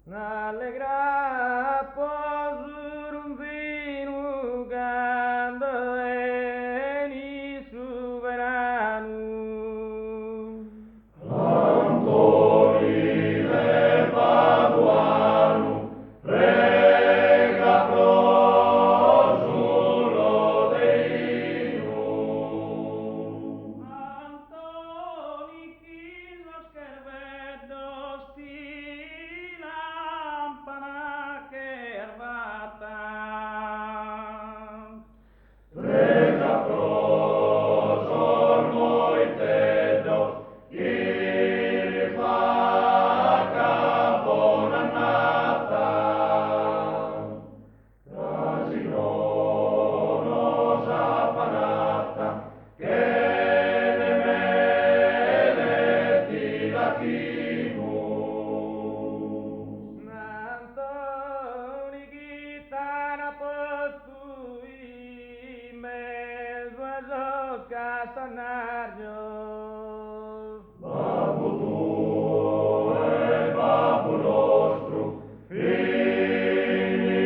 Alegra por vino quando veni su verano. Antoni de Paduano, rega prosulo Deino. Antoni quiso scherveddo sti lampana che erbata. Rega prosor moitedo, ilma caponnata. Casinono sapanata, che ne meleti latimus. Antoni gitana postui mezzo a gioca sanargio. Babbo tuo e babbo nostro, fini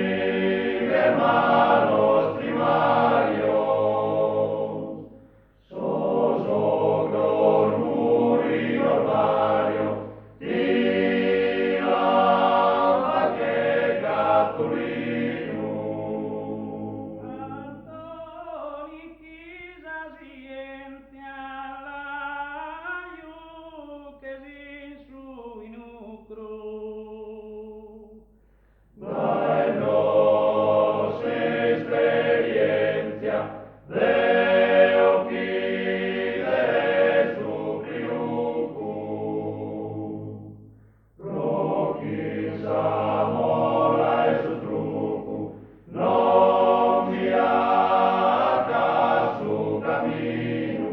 hermanos primarios, sosogros murió Mario, tira que Catulino. Antoni chisa sientia laiu che si su in ucro. Dai nos experiencia de occidere su priucu. Proquis amora e su trucu, non viata su camino.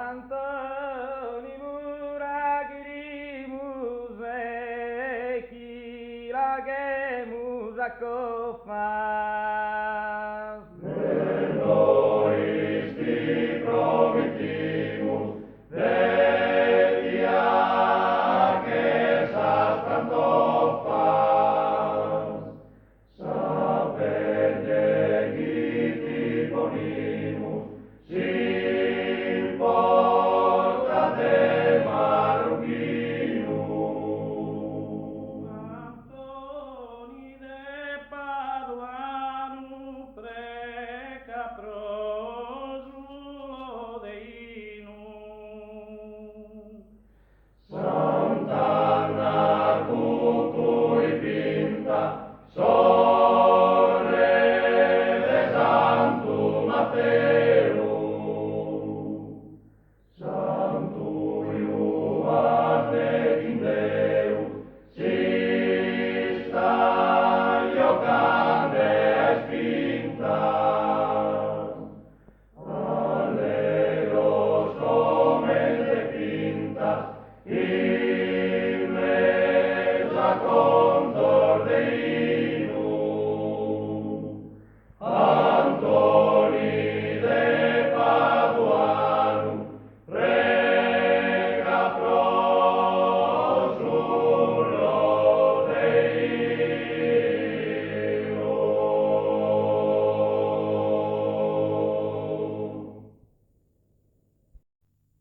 Antoni muragirimus e chilagemus a cofas. Eloisti promettimus, vetia que esas pantofas, saper legiti ponimus, sin porta de marruquinus. Antoni de Paduano preca prosulo Deino. Sant'Anna cucui pinta,